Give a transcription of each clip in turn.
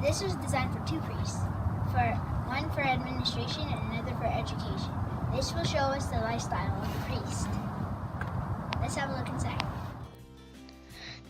This was designed for two priests, one for administration and another for education. This will show us the lifestyle of the priest. Let's have a look inside.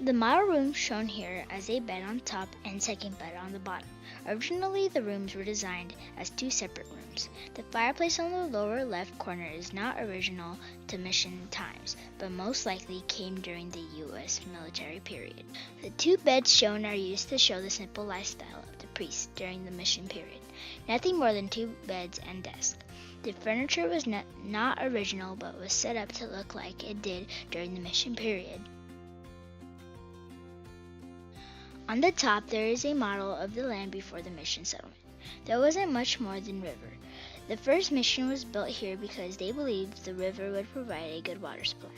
The model room shown here as a bed on top and second bed on the bottom. Originally, the rooms were designed as two separate rooms. The fireplace on the lower left corner is not original to mission times, but most likely came during the U.S. military period. The two beds shown are used to show the simple lifestyle of the priests during the mission period. Nothing more than two beds and desk. The furniture was not original, but was set up to look like it did during the mission period. On the top, there is a model of the land before the mission settlement. There wasn't much more than river. The first mission was built here because they believed the river would provide a good water supply.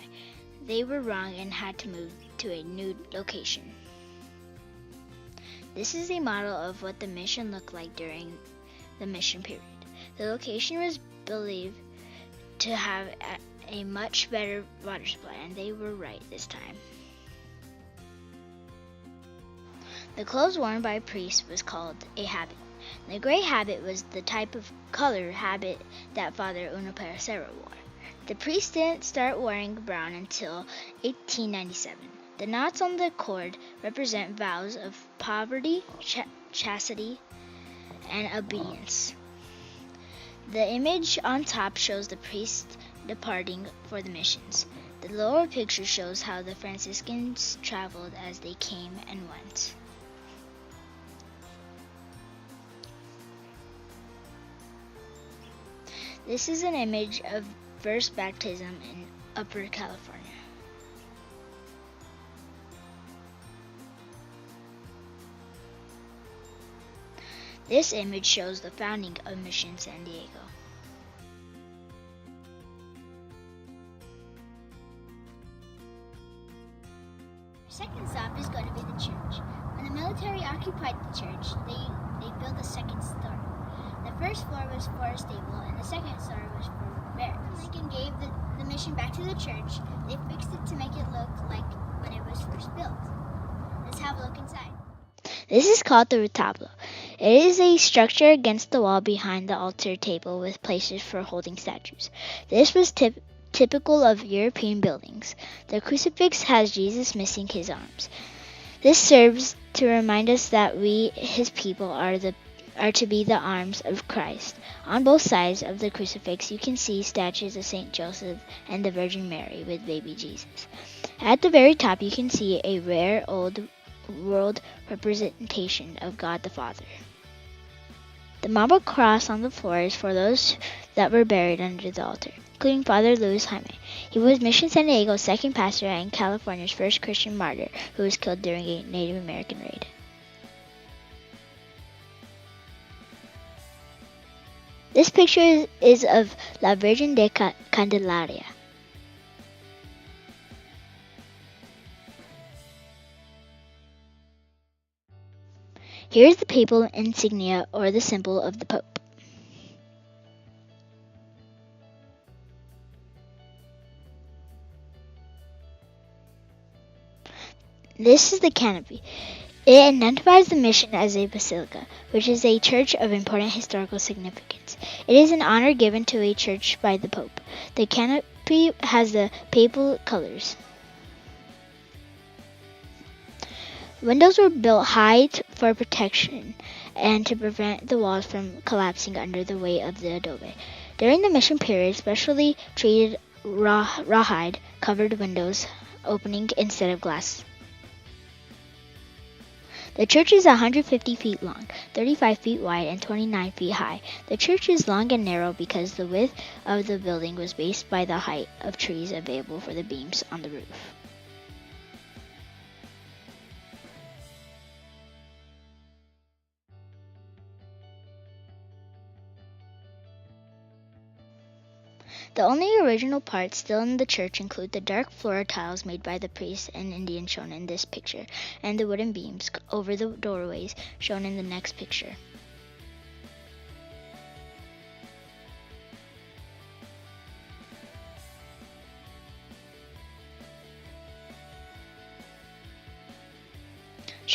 They were wrong and had to move to a new location. This is a model of what the mission looked like during the mission period. The location was believed to have a much better water supply, and they were right this time. The clothes worn by priests was called a habit. The gray habit was the type of color habit that Father Unipero wore. The priests didn't start wearing brown until 1897. The knots on the cord represent vows of poverty, chastity, and obedience. The image on top shows the priests departing for the missions. The lower picture shows how the Franciscans traveled as they came and went. This is an image of first baptism in Upper California. This image shows the founding of Mission San Diego. Our second stop is going to be the church. When the military occupied the church, they built a second story. The first floor was for a stable, and the second story was for barracks. When Lincoln gave the mission back to the church, they fixed it to make it look like when it was first built. Let's have a look inside. This is called the retablo. It is a structure against the wall behind the altar table with places for holding statues. This was typical of European buildings. The crucifix has Jesus missing his arms. This serves to remind us that we, his people, are to be the arms of Christ. On both sides of the crucifix, you can see statues of Saint Joseph and the Virgin Mary with baby Jesus. At the very top, you can see a rare old world representation of God the Father. The marble cross on the floor is for those that were buried under the altar, including Father Luis Jaime. He was Mission San Diego's second pastor and California's first Christian martyr who was killed during a Native American raid. This picture is of La Virgen de Candelaria. Here is the papal insignia, or the symbol of the Pope. This is the canopy. It identifies the mission as a basilica, which is a church of important historical significance. It is an honor given to a church by the Pope. The canopy has the papal colors. Windows were built high for protection and to prevent the walls from collapsing under the weight of the adobe. During the mission period, specially treated rawhide covered windows opening instead of glass. The church is 150 feet long, 35 feet wide, and 29 feet high. The church is long and narrow because the width of the building was based by the height of trees available for the beams on the roof. The only original parts still in the church include the dark floor tiles made by the priests and Indians shown in this picture, and the wooden beams over the doorways shown in the next picture.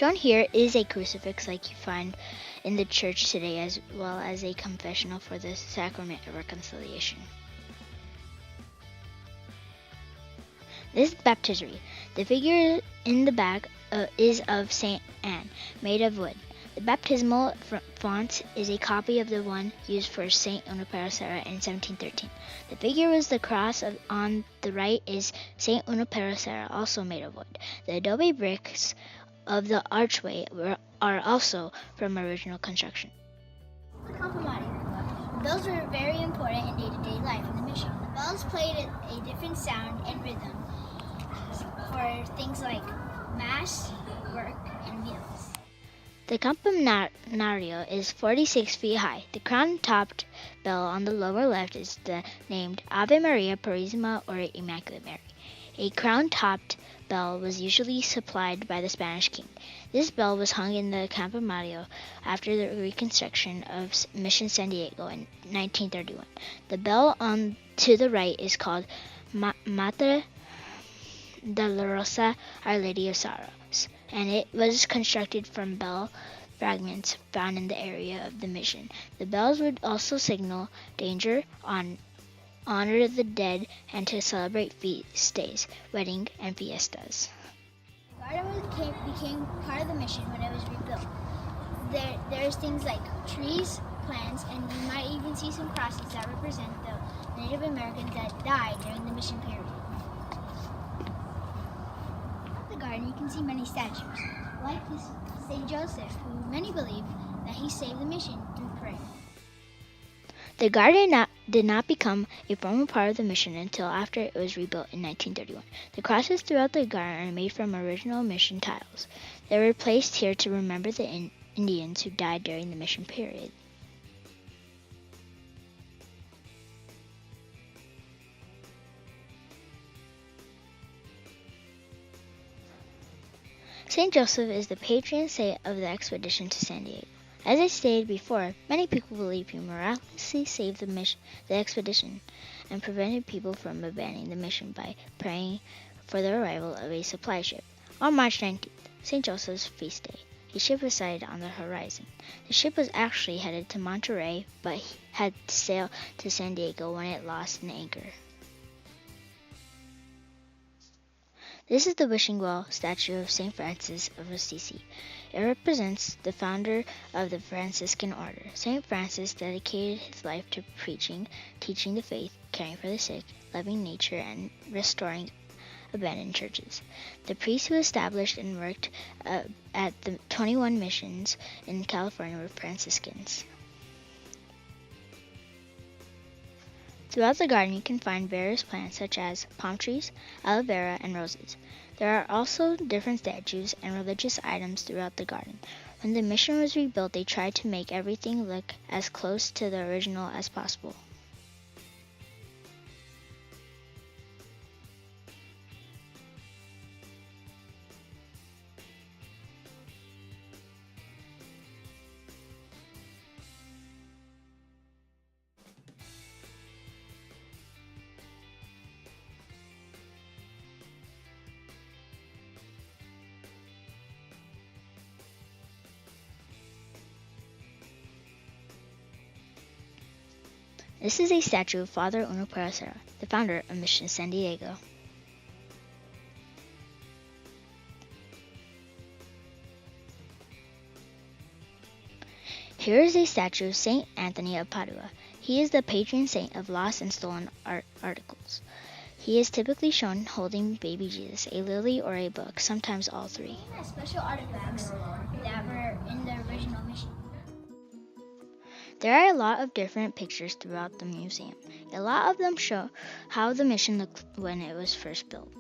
Shown here is a crucifix like you find in the church today, as well as a confessional for the sacrament of reconciliation. This is the baptistery. The figure in the back is of Saint Anne, made of wood. The baptismal font is a copy of the one used for Saint Unipercera in 1713. The figure with the cross on the right is Saint Unipercera, also made of wood. The adobe bricks of the archway are also from original construction. The Campanario. Bells were very important in day-to-day life in the mission. The bells played a different sound and rhythm for things like mass, work, and meals. The campanario is 46 feet high. The crown-topped bell on the lower left is named Ave Maria Purísima or Immaculate Mary. A crown-topped bell was usually supplied by the Spanish king. This bell was hung in the campanario after the reconstruction of Mission San Diego in 1931. The bell on to the right is called Mater Dolorosa Our Lady of Sorrows, and it was constructed from bell fragments found in the area of the mission. The bells would also signal danger, honor the dead, and to celebrate feast days, weddings, and fiestas. The garden became part of the mission when it was rebuilt. There's things like trees, plants, and you might even see some crosses that represent the Native Americans that died during the mission period. At the garden, you can see many statues, like this St. Joseph, who many believe that he saved the mission through prayer. The garden did not become a formal part of the mission until after it was rebuilt in 1931. The crosses throughout the garden are made from original mission tiles. They were placed here to remember the Indians who died during the mission period. St. Joseph is the patron saint of the expedition to San Diego. As I stated before, many people believe he miraculously saved the expedition and prevented people from abandoning the mission by praying for the arrival of a supply ship. On March 19th, St. Joseph's feast day, a ship was sighted on the horizon. The ship was actually headed to Monterey, but had to sail to San Diego when it lost an anchor. This is the wishing well statue of St. Francis of Assisi. It represents the founder of the Franciscan order. St. Francis dedicated his life to preaching, teaching the faith, caring for the sick, loving nature, and restoring abandoned churches. The priests who established and worked at the 21 missions in California were Franciscans. Throughout the garden, you can find various plants such as palm trees, aloe vera, and roses. There are also different statues and religious items throughout the garden. When the mission was rebuilt, they tried to make everything look as close to the original as possible. This is a statue of Father Unipercera, the founder of Mission San Diego. Here is a statue of Saint Anthony of Padua. He is the patron saint of lost and stolen articles. He is typically shown holding baby Jesus, a lily, or a book, sometimes all three. Special artifacts that were in the original mission. There are a lot of different pictures throughout the museum. A lot of them show how the mission looked when it was first built.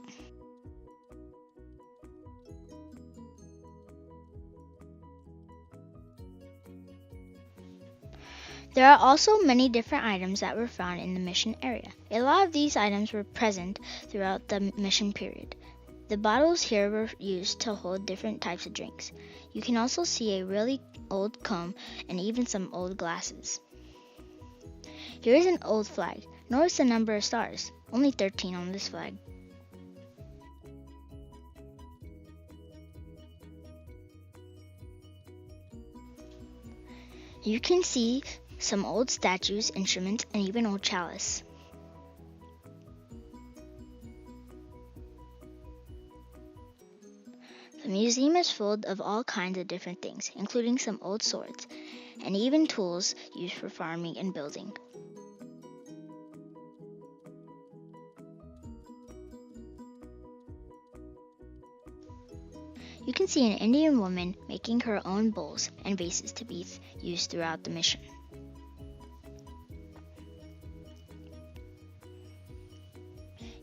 There are also many different items that were found in the mission area. A lot of these items were present throughout the mission period. The bottles here were used to hold different types of drinks. You can also see a really old comb and even some old glasses. Here is an old flag. Notice the number of stars, only 13 on this flag. You can see some old statues, instruments, and even old chalice. The museum is full of all kinds of different things, including some old swords, and even tools used for farming and building. You can see an Indian woman making her own bowls and vases to be used throughout the mission.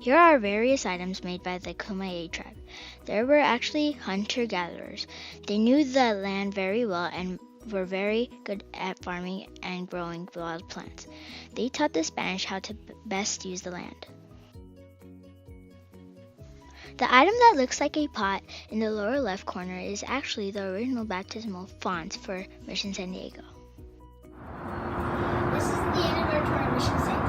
Here are various items made by the Kumeyaay tribe. They were actually hunter-gatherers. They knew the land very well and were very good at farming and growing wild plants. They taught the Spanish how to best use the land. The item that looks like a pot in the lower left corner is actually the original baptismal font for Mission San Diego. This is the end of our tour of Mission San Diego.